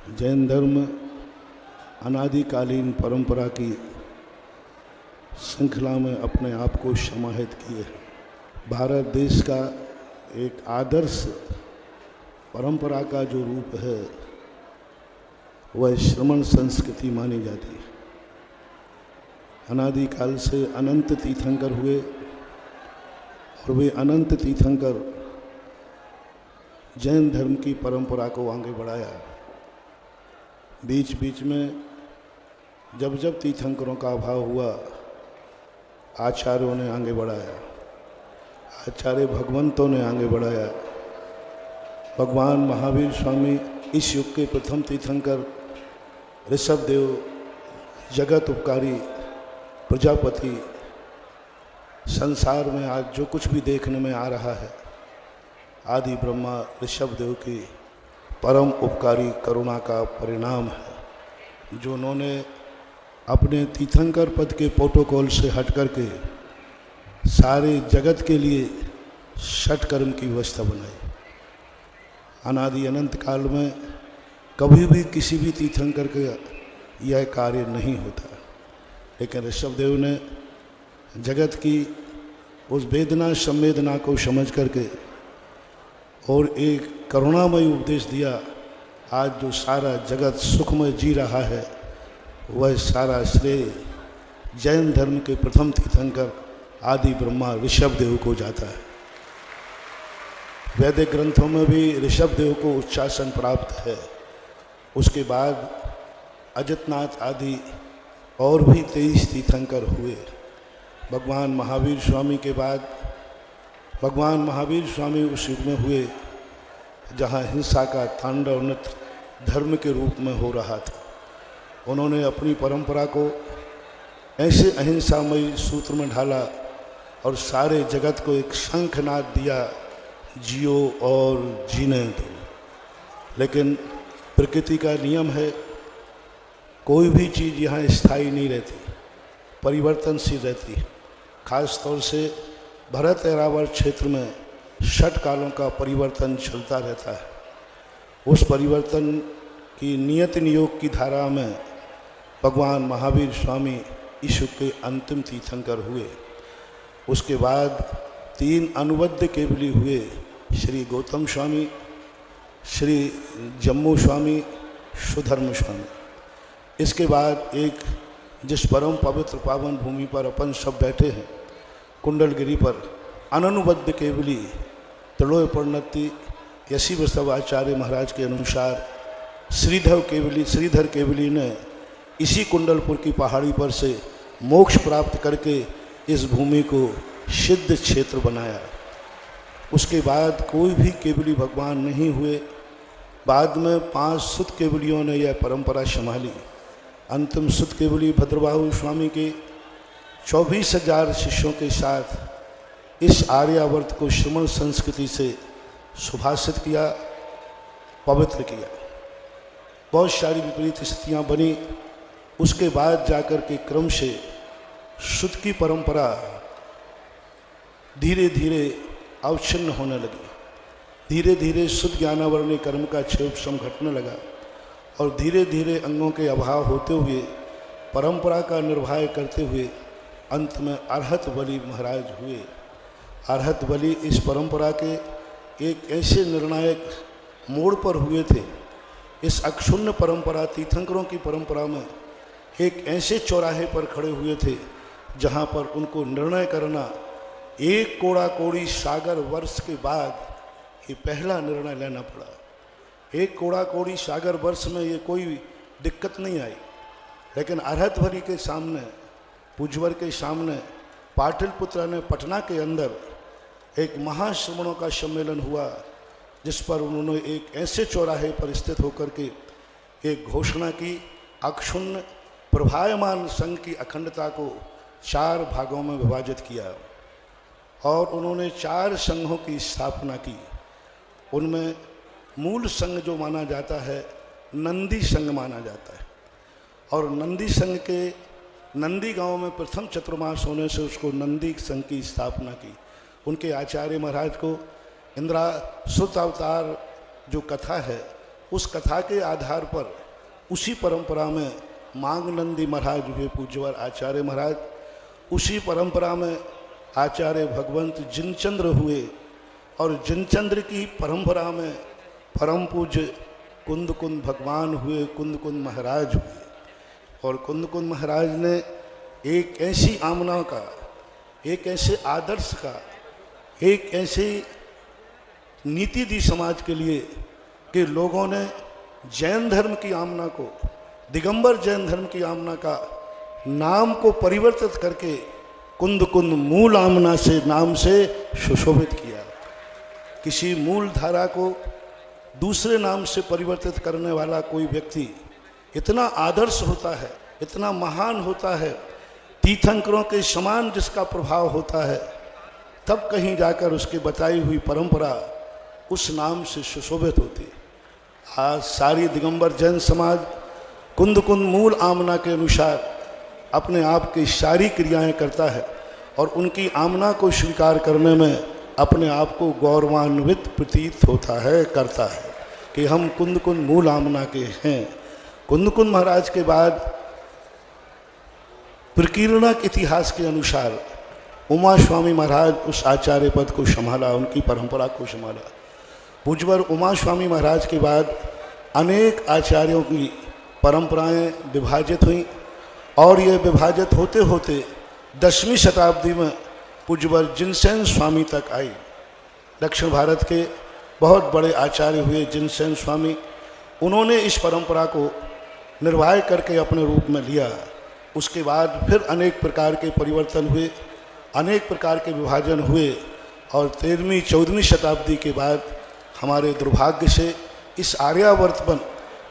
जैन धर्म अनादिकालीन परंपरा की श्रृंखला में अपने आप को समाहित किए है। भारत देश का एक आदर्श परंपरा का जो रूप है वह श्रमण संस्कृति मानी जाती है। अनादिकाल से अनंत तीर्थंकर हुए और वे अनंत तीर्थंकर जैन धर्म की परंपरा को आगे बढ़ाया। बीच बीच में जब जब तीर्थंकरों का अभाव हुआ, आचार्यों ने आगे बढ़ाया, आचार्य भगवंतों ने आगे बढ़ाया। भगवान महावीर स्वामी इस युग के प्रथम तीर्थंकर, ऋषभ देव, जगत उपकारी, प्रजापति, संसार में आज जो कुछ भी देखने में आ रहा है, आदि ब्रह्मा ऋषभ देव की परम उपकारी करुणा का परिणाम है, जो उन्होंने अपने तीर्थंकर पद के प्रोटोकॉल से हट करके सारे जगत के लिए षट कर्म की व्यवस्था बनाई। अनादि अनंत काल में कभी भी किसी भी तीर्थंकर का यह कार्य नहीं होता, लेकिन ऋषभ देव ने जगत की उस वेदना संवेदना को समझ करके और एक करुणामय उपदेश दिया। आज जो सारा जगत सुखमय जी रहा है वह सारा श्रेय जैन धर्म के प्रथम तीर्थंकर आदि ब्रह्मा ऋषभ देव को जाता है। वैदिक ग्रंथों में भी ऋषभ देव को उच्चासन प्राप्त है। उसके बाद अजितनाथ आदि और भी 23 तीर्थंकर हुए। भगवान महावीर स्वामी के बाद भगवान महावीर स्वामी उस युग में हुए जहाँ हिंसा का तांडव नृत्य धर्म के रूप में हो रहा था। उन्होंने अपनी परंपरा को ऐसे अहिंसामयी सूत्र में ढाला और सारे जगत को एक शंखनाद दिया, जियो और जीने दो। लेकिन प्रकृति का नियम है, कोई भी चीज़ यहाँ स्थायी नहीं रहती, परिवर्तनशील रहती है। खास तौर से भरत ऐरावत क्षेत्र में षट कालों का परिवर्तन चलता रहता है। उस परिवर्तन की नियत नियोग की धारा में भगवान महावीर स्वामी इस युग के अंतिम तीर्थंकर हुए। उसके बाद 3 अनुबद्ध केवली हुए, श्री गौतम स्वामी, श्री जम्मू स्वामी, सुधर्म स्वामी। इसके बाद एक जिस परम पवित्र पावन भूमि पर अपन सब बैठे हैं, कुंडलगिरी पर, अननुबद्ध केवली त्रिलोय प्रणति यशी बसव आचार्य महाराज के अनुसार श्रीधर केवली ने इसी कुंडलपुर की पहाड़ी पर से मोक्ष प्राप्त करके इस भूमि को सिद्ध क्षेत्र बनाया। उसके बाद कोई भी केवली भगवान नहीं हुए। बाद में 5 सुत केवलियों ने यह परंपरा संभाली। अंतिम सुत केवली भद्रबाहु स्वामी के 24,000 शिष्यों के साथ इस आर्यावर्त को श्रमण संस्कृति से सुभाषित किया, पवित्र किया। बहुत सारी विपरीत स्थितियाँ बनी। उसके बाद जाकर के क्रम से सुत की परंपरा धीरे धीरे अवच्छिन्न होने लगी। धीरे धीरे सुत ज्ञानावरणी कर्म का क्षेम घटने लगा और धीरे धीरे अंगों के अभाव होते हुए परंपरा का निर्वाह करते हुए अंत में अरहत बलि महाराज हुए। अरहत बलि इस परंपरा के एक ऐसे निर्णायक मोड़ पर हुए थे। इस अक्षुण्ण परंपरा, तीर्थंकरों की परंपरा में एक ऐसे चौराहे पर खड़े हुए थे जहाँ पर उनको निर्णय करना, एक कोड़ा कोड़ी सागर वर्ष के बाद ये पहला निर्णय लेना पड़ा। एक कोड़ा कोड़ी सागर वर्ष में ये कोई दिक्कत नहीं आई, लेकिन अरहत बलि के सामने, पूजवर के सामने पाटलिपुत्र ने पटना के अंदर एक महाश्रमणों का सम्मेलन हुआ, जिस पर उन्होंने एक ऐसे चौराहे पर स्थित होकर के एक घोषणा की, अक्षुण्ण प्रभायमान संघ की अखंडता को 4 भागों में विभाजित किया और उन्होंने 4 संघों की स्थापना की। उनमें मूल संघ जो माना जाता है, नंदी संघ माना जाता है, और नंदी संघ के नंदी गांव में प्रथम चतुर्मास होने से उसको नंदी संघ की स्थापना की। उनके आचार्य महाराज को इंद्रा सुत अवतार जो कथा है उस कथा के आधार पर उसी परंपरा में मांगनंदी महाराज हुए पूज्यवर आचार्य महाराज, उसी परंपरा में आचार्य भगवंत जिनचंद्र हुए और जिनचंद्र की परंपरा में परम पूज्य कुंद कुंद भगवान हुए, कुंद कुंद महाराज हुए। और कुंद कुंद महाराज ने एक ऐसी आमना का, एक ऐसे आदर्श का, एक ऐसी नीति दी समाज के लिए कि लोगों ने जैन धर्म की आमना को, दिगंबर जैन धर्म की आमना का नाम को परिवर्तित करके कुंद कुंद मूल आमना से नाम से सुशोभित किया। किसी मूल धारा को दूसरे नाम से परिवर्तित करने वाला कोई व्यक्ति इतना आदर्श होता है, इतना महान होता है, तीर्थंकरों के समान जिसका प्रभाव होता है, तब कहीं जाकर उसकी बताई हुई परंपरा उस नाम से सुशोभित होती। आज सारी दिगंबर जैन समाज कुंद कुंद मूल आमना के अनुसार अपने आप की सारी क्रियाएं करता है और उनकी आमना को स्वीकार करने में अपने आप को गौरवान्वित प्रतीत होता है, करता है कि हम कुंद कुंद मूल आमना के हैं। कुंद कुंद महाराज के बाद प्रकीर्णक इतिहास के अनुसार उमा स्वामी महाराज उस आचार्य पद को संभाला, उनकी परंपरा को संभाला। पूज्यवर उमा स्वामी महाराज के बाद अनेक आचार्यों की परंपराएं विभाजित हुई और ये विभाजित होते होते 10वीं शताब्दी में पूज्यवर जिनसेन स्वामी तक आई। दक्षिण भारत के बहुत बड़े आचार्य हुए जिनसेन स्वामी, उन्होंने इस परंपरा को निर्वाह करके अपने रूप में लिया। उसके बाद फिर अनेक प्रकार के परिवर्तन हुए, अनेक प्रकार के विभाजन हुए और 13वीं 14वीं शताब्दी के बाद हमारे दुर्भाग्य से इस आर्यावर्त पर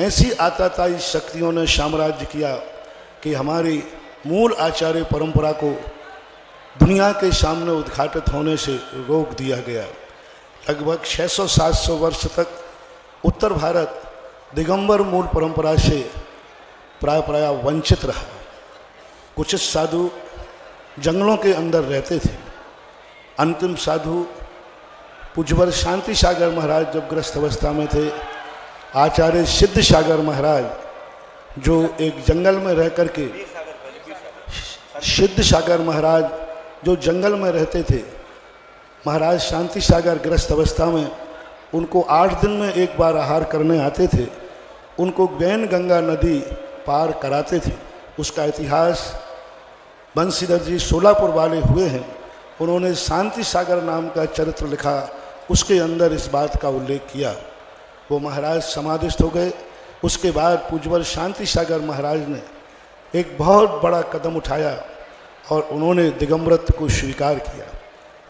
ऐसी आताताई शक्तियों ने साम्राज्य किया कि हमारी मूल आचार्य परंपरा को दुनिया के सामने उद्घाटित होने से रोक दिया गया। लगभग 600-700 वर्ष तक उत्तर भारत दिगंबर मूल परंपरा से प्राय वंचित रहा। कुछ साधु जंगलों के अंदर रहते थे। अंतिम साधु पूज्यवर शांति सागर महाराज जब ग्रस्त अवस्था में थे, आचार्य सिद्ध सागर महाराज जो एक जंगल में रह कर के, सिद्ध सागर महाराज जो जंगल में रहते थे, महाराज शांति सागर ग्रस्त अवस्था में उनको 8 दिन में एक बार आहार करने आते थे, उनको वैन गंगा नदी पार कराते थे। उसका इतिहास बंशीधर जी सोलापुर वाले हुए हैं, उन्होंने शांति सागर नाम का चरित्र लिखा, उसके अंदर इस बात का उल्लेख किया। वो महाराज समाधिस्थ हो गए। उसके बाद पूज्यवर शांति सागर महाराज ने एक बहुत बड़ा कदम उठाया और उन्होंने दिगंबरत्व को स्वीकार किया।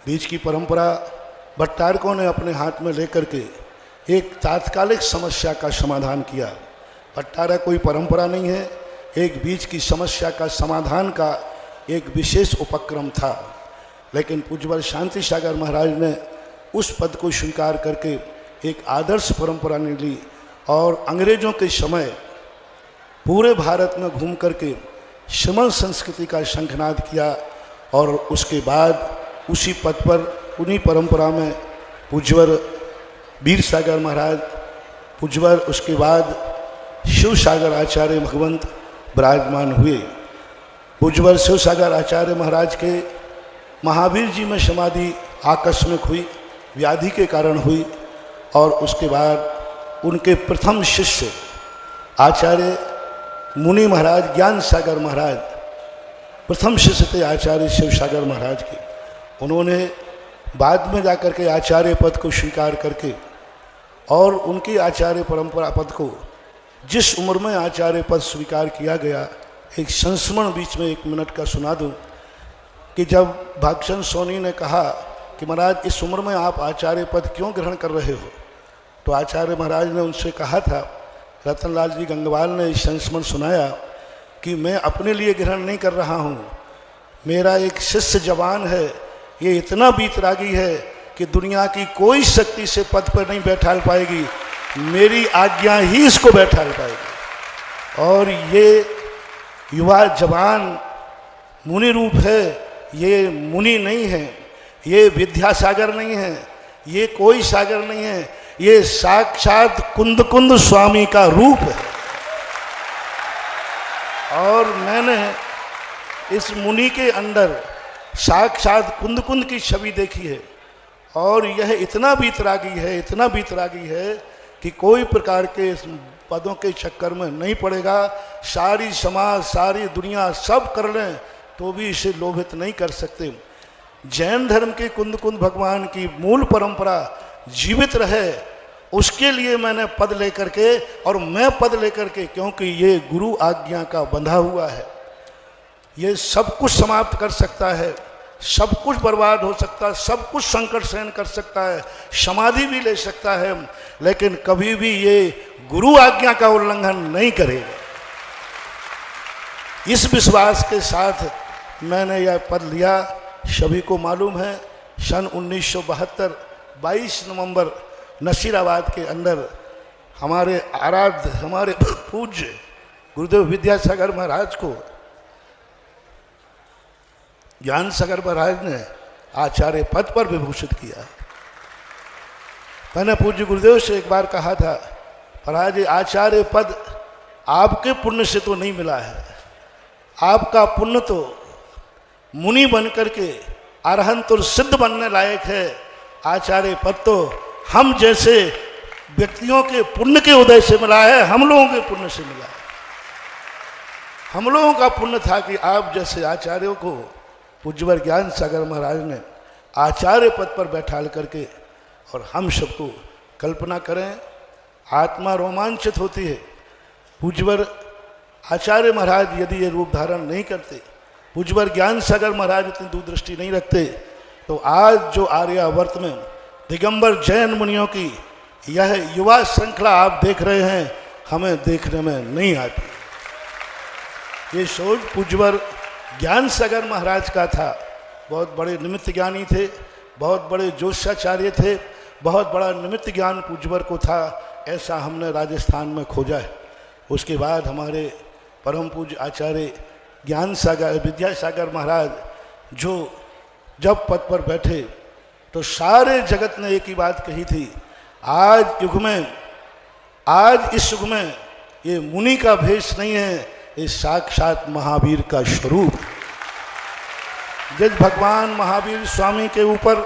बीच की परंपरा भट्टारकों ने अपने हाथ में लेकर के एक तात्कालिक समस्या का समाधान किया। भट्टारा कोई परंपरा नहीं है, एक बीच की समस्या का समाधान का एक विशेष उपक्रम था। लेकिन पूज्यवर शांति सागर महाराज ने उस पद को स्वीकार करके एक आदर्श परंपरा ने ली और अंग्रेजों के समय पूरे भारत में घूम करके श्रमण संस्कृति का शंखनाद किया और उसके बाद उसी पद पर, उन्हीं परंपरा में पूज्यवर वीर सागर महाराज, पूज्यवर उसके बाद शिव सागर आचार्य भगवंत विराजमान हुए। पूज्यवर शिव सागर आचार्य महाराज के महावीर जी में समाधि आकस्मिक हुई, व्याधि के कारण हुई और उसके बाद उनके प्रथम शिष्य आचार्य मुनि महाराज ज्ञान सागर महाराज प्रथम शिष्य थे आचार्य शिव सागर महाराज के। उन्होंने बाद में जाकर के आचार्य पद को स्वीकार करके और उनकी आचार्य परंपरा पद को, जिस उम्र में आचार्य पद स्वीकार किया गया, एक संस्मरण बीच में 1 मिनट का सुना दूं कि जब भागचंद सोनी ने कहा कि महाराज इस उम्र में आप आचार्य पद क्यों ग्रहण कर रहे हो, तो आचार्य महाराज ने उनसे कहा था, रतनलाल जी गंगवाल ने इस संस्मरण सुनाया कि मैं अपने लिए ग्रहण नहीं कर रहा हूँ, मेरा एक शिष्य जवान है, ये इतना बीतरागी है कि दुनिया की कोई शक्ति से पद पर नहीं बैठाल पाएगी, मेरी आज्ञा ही इसको बैठाल पाएगी। और ये युवा जवान मुनि रूप है, ये मुनि नहीं है, ये विद्या सागर नहीं है, ये कोई सागर नहीं है, ये साक्षात कुंद कुंद स्वामी का रूप है। और मैंने इस मुनि के अंदर साक्षात कुंद कुंद की छवि देखी है। और यह इतना बीतरागी है, इतना बीतरागी है कि कोई प्रकार के इस पदों के चक्कर में नहीं पड़ेगा। सारी समाज, सारी दुनिया सब कर लें तो भी इसे लोभित नहीं कर सकते। जैन धर्म के कुंद कुंद भगवान की मूल परंपरा जीवित रहे, उसके लिए मैंने पद लेकर के, और मैं पद लेकर के, क्योंकि ये गुरु आज्ञा का बंधा हुआ है। ये सब कुछ समाप्त कर सकता है, सब कुछ बर्बाद हो सकता है, सब कुछ संकट सहन कर सकता है, समाधि भी ले सकता है, लेकिन कभी भी ये गुरु आज्ञा का उल्लंघन नहीं करेगा। इस विश्वास के साथ मैंने यह पद लिया। सभी को मालूम है सन 1972 22 नवंबर नसीराबाद के अंदर हमारे आराध्य, हमारे पूज्य गुरुदेव विद्यासागर महाराज को ज्ञान सागर महाराज ने आचार्य पद पर विभूषित किया। मैंने पूज्य गुरुदेव से एक बार कहा था, महाराज आचार्य पद आपके पुण्य से तो नहीं मिला है, आपका पुण्य तो मुनि बन करके अरहंत और सिद्ध बनने लायक है। आचार्य पद तो हम जैसे व्यक्तियों के पुण्य के उदय से मिला है, हम लोगों के पुण्य से मिला है। हम लोगों का पुण्य था कि आप जैसे आचार्यों को पूज्यवर ज्ञान सागर महाराज ने आचार्य पद पर बैठाल करके, और हम सबको कल्पना करें, आत्मा रोमांचित होती है। पूज्यवर आचार्य महाराज यदि ये रूप धारण नहीं करते, पूज्यवर ज्ञान सागर महाराज इतनी दूरदृष्टि नहीं रखते, तो आज जो आर्यावर्त में दिगंबर जैन मुनियों की यह युवा श्रृंखला आप देख रहे हैं, हमें देखने में नहीं आती। ये सोच पूज्यवर ज्ञान सागर महाराज का था। बहुत बड़े निमित्त ज्ञानी थे, बहुत बड़े जोशाचार्य थे, बहुत बड़ा निमित्त ज्ञान पूज्यवर को था, ऐसा हमने राजस्थान में खोजा है। उसके बाद हमारे परम पूज्य आचार्य ज्ञान सागर विद्यासागर महाराज जो जब पद पर बैठे तो सारे जगत ने एक ही बात कही थी, आज युग में, आज इस युग में ये मुनि का भेष नहीं है, ये साक्षात महावीर का स्वरूप। जिस भगवान महावीर स्वामी के ऊपर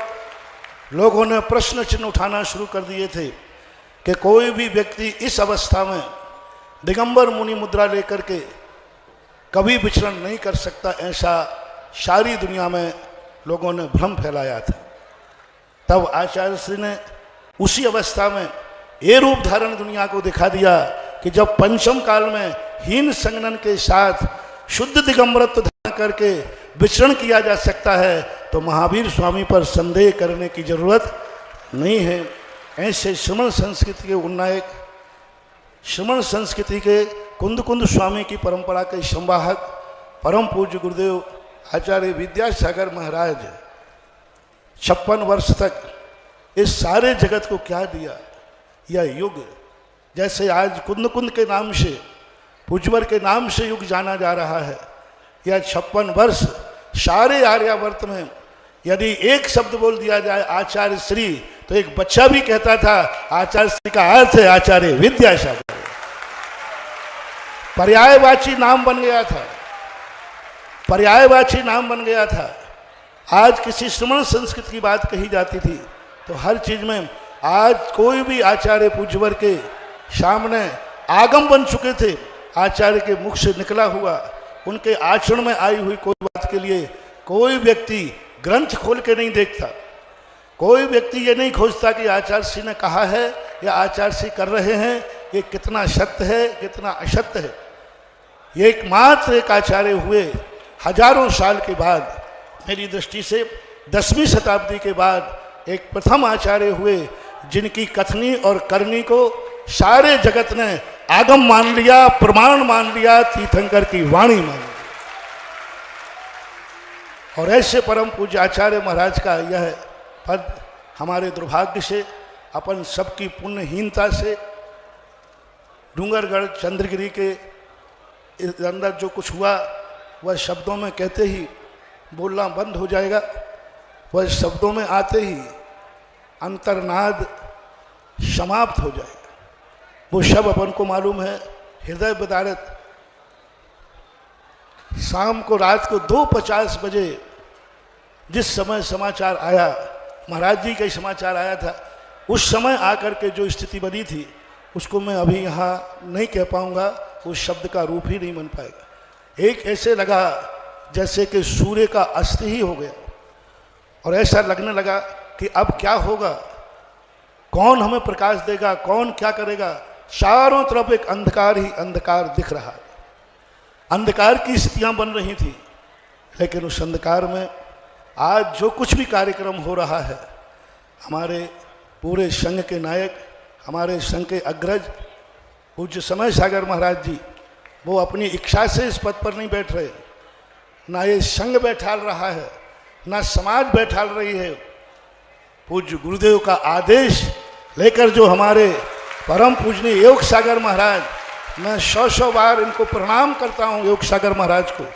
लोगों ने प्रश्न चिन्ह उठाना शुरू कर दिए थे कि कोई भी व्यक्ति इस अवस्था में दिगंबर मुनि मुद्रा लेकर के कभी विचरण नहीं कर सकता, ऐसा सारी दुनिया में लोगों ने भ्रम फैलाया था। तब आचार्य श्री ने उसी अवस्था में ये रूप धारण दुनिया को दिखा दिया कि जब पंचम काल में हीन संगनन के साथ शुद्ध दिगंबरत्व धारण करके विचरण किया जा सकता है, तो महावीर स्वामी पर संदेह करने की जरूरत नहीं है। ऐसे श्रमण संस्कृति के उन्नायक, श्रमण संस्कृति के कुंद कुंद स्वामी की परंपरा के संवाहक परम पूज्य गुरुदेव आचार्य विद्यासागर महाराज 56 वर्ष तक इस सारे जगत को क्या दिया। यह युग जैसे आज कुंद कुंद के नाम से, पूज्यवर के नाम से युग जाना जा रहा है, यह 56 वर्ष सारे आर्यावर्त में यदि एक शब्द बोल दिया जाए आचार्य श्री, तो एक बच्चा भी कहता था आचार्य श्री का अर्थ है आचार्य विद्यासागर। पर्यायवाची नाम बन गया था, पर्यायवाची नाम बन गया था। आज किसी श्रमण संस्कृत की बात कही जाती थी तो हर चीज में आज कोई भी आचार्य पूज्यवर के सामने आगम बन चुके थे। आचार्य के मुख से निकला हुआ, उनके आचरण में आई हुई कोई बात के लिए कोई व्यक्ति ग्रंथ खोल के नहीं देखता। कोई व्यक्ति ये नहीं खोजता कि आचार्य श्री ने कहा है या आचार्य श्री कर रहे हैं, ये कितना सत्य है, कितना असत्य है। ये एकमात्र एक आचार्य हुए हजारों साल के बाद, मेरी दृष्टि से 10वीं शताब्दी के बाद एक प्रथम आचार्य हुए जिनकी कथनी और करनी को सारे जगत ने आगम मान लिया, प्रमाण मान लिया, तीर्थंकर की वाणी मान ली। और ऐसे परम पूज्य आचार्य महाराज का यह पद हमारे दुर्भाग्य से, अपन सबकी पुण्यहीनता से, डूंगरगढ़ चंद्रगिरी के अंदर जो कुछ हुआ वह शब्दों में कहते ही बोलना बंद हो जाएगा। वह शब्दों में आते ही अंतर्नाद समाप्त हो जाएगा। वो शब अपन को मालूम है, हृदय बदारत। शाम को, रात को 2:50 बजे जिस समय समाचार आया, महाराज जी का समाचार आया था, उस समय आकर के जो स्थिति बनी थी उसको मैं अभी यहाँ नहीं कह पाऊँगा, उस शब्द का रूप ही नहीं बन पाएगा। एक ऐसे लगा जैसे कि सूर्य का अस्त ही हो गया, और ऐसा लगने लगा कि अब क्या होगा, कौन हमें प्रकाश देगा, कौन क्या करेगा। चारों तरफ एक अंधकार ही अंधकार दिख रहा है, अंधकार की स्थितियाँ बन रही थी। लेकिन उस अंधकार में आज जो कुछ भी कार्यक्रम हो रहा है, हमारे पूरे संघ के नायक, हमारे संघ के अग्रज पूज्य समय सागर महाराज जी, वो अपनी इच्छा से इस पद पर नहीं बैठ रहे, ना ये संघ बैठाल रहा है, ना समाज बैठाल रही है। पूज्य गुरुदेव का आदेश लेकर जो हमारे परम पूजनीय योग सागर महाराज, मैं 100 बार इनको प्रणाम करता हूँ, योग सागर महाराज को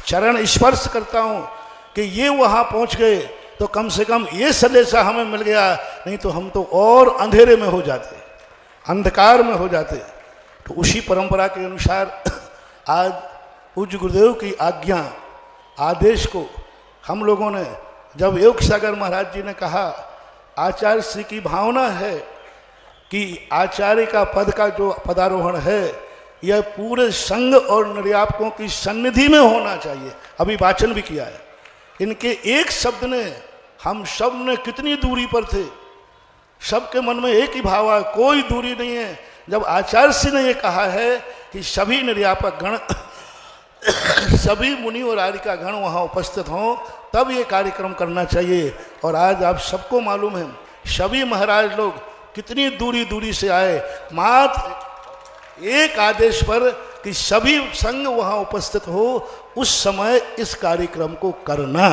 चरण स्पर्श करता हूँ कि ये वहाँ पहुँच गए तो कम से कम ये संदेशा हमें मिल गया, नहीं तो हम तो और अंधेरे में हो जाते, अंधकार में हो जाते। तो उसी परंपरा के अनुसार आज पूज्य गुरुदेव की आज्ञा, आदेश को हम लोगों ने, जब योग सागर महाराज जी ने कहा, आचार्य श्री की भावना है कि आचार्य का पद का जो पदारोहण है यह पूरे संघ और निर्यापकों की सन्निधि में होना चाहिए। अभी वाचन भी किया है। इनके एक शब्द ने, हम सब ने कितनी दूरी पर थे, सबके मन में एक ही भाव है, कोई दूरी नहीं है। जब आचार्य श्री ने यह कहा है कि सभी निर्यापक गण सभी मुनि और आर्यिका गण वहाँ उपस्थित हों, तब ये कार्यक्रम करना चाहिए। और आज आप सबको मालूम है, सभी महाराज लोग कितनी दूरी दूरी से आए, मात्र एक आदेश पर कि सभी संघ वहाँ उपस्थित हो, उस समय इस कार्यक्रम को करना।